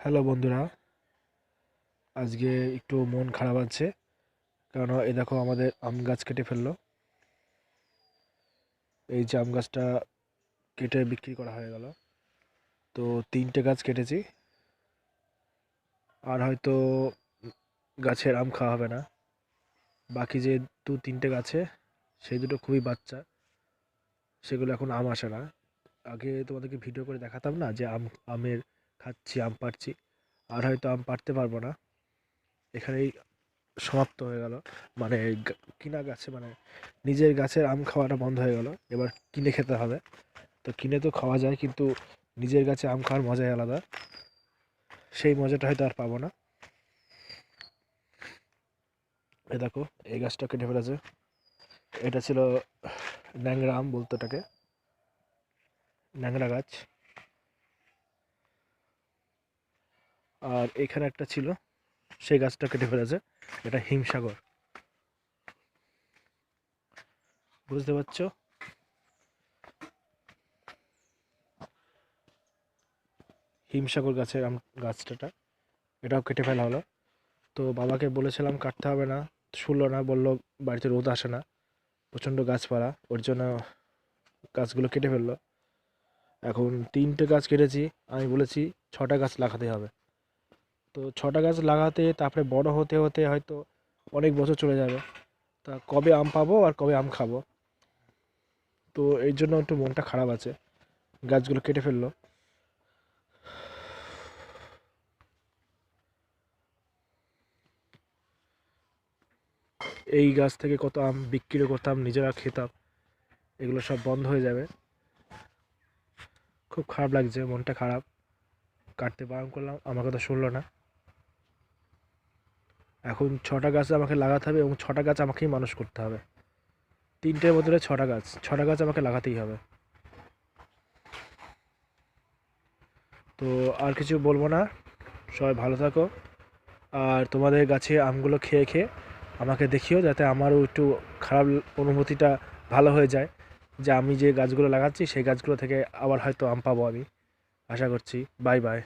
Hello বন্ধুরা, আজকে একটু মন খারাপ আছে। কারণ এই দেখো আমাদের আম গাছ কেটে ফেললো। এই যে আম গাছটা কেটে বিক্রি করা হয়ে গেল। তো 3টে গাছ কেটেছি, আর হয়তো গাছের আম খাওয়া হবে না। বাকি যে 2-3টে গাছে, সেই দুটো খুবই বাচ্চা, সেগুলো এখন আম আসে না। আগে তোমাদেরকে ভিডিও করে দেখাতাম না যে আমের খাচ্ছি, আম পাড়ছি। আর হয়তো আম পাড়তে পারবো না, এখানেই সমাপ্ত হয়ে গেল। মানে কিনা গাছে, মানে নিজের গাছের আম খাওয়াটা বন্ধ হয়ে গেল। এবার কিনে খেতে হবে। তো কিনে তো খাওয়া যায়, কিন্তু নিজের গাছে আম খাওয়ার মজাই আলাদা। সেই মজাটা হয়তো আর পাবো না। এ দেখো, এই গাছটা কেটে ফেলেছে। এটা ছিল ন্যাংরা আম বলতো এটাকে, ন্যাংরা গাছ। আর এখানে একটা ছিল, সেই গাছটা কেটে ফেলেছে। এটা হিমসাগর, বুঝতে পারছো? হিমসাগর গাছের আম গাছটা, এটাও কেটে ফেলা হলো। তো বাবাকে বলেছিলাম কাটতে হবে না, শুনলো না, বললো বাড়িতে রোদ আসে না, প্রচণ্ড গাছপালা, ওর জন্য গাছগুলো কেটে ফেললো। এখন 3টে গাছ কেটেছি, আমি বলেছি 6টা গাছ লাগাতে হবে। তো 6টা গাছ লাগাতে, তারপরে বড় হতে হতে হয়তো অনেক বছর চলে যাবে। তা কবে আম পাবো আর কবে আম খাবো? তো এই জন্য একটু মনটা খারাপ আছে, গাছগুলো কেটে ফেললো। এই গাছ থেকে কত আম বিক্রি করতাম, নিজেরা খেতাম, এগুলো সব বন্ধ হয়ে যাবে। খুব খারাপ লাগছে, মনটা খারাপ। কাটতে বারণ করলাম, আমার কথা শুনলো না। এখন 6টা গাছ আমাকে লাগাতে হবে, এবং 6টা গাছ আমাকেই মানুষ করতে হবে। 3টের বদলে 6টা গাছ, 6টা গাছ আমাকে লাগাতেই হবে। তো আর কিছু বলবো না, সবাই ভালো থাকো। আর তোমাদের গাছে আমগুলো খেয়ে খেয়ে আমাকে দেখিও, যাতে আমারও একটু খারাপ অনুভূতিটা ভালো হয়ে যায়, যে আমি যে গাছগুলো লাগাচ্ছি সেই গাছগুলো থেকে আবার হয়তো আম পাবো আমি, আশা করছি। Bye bye.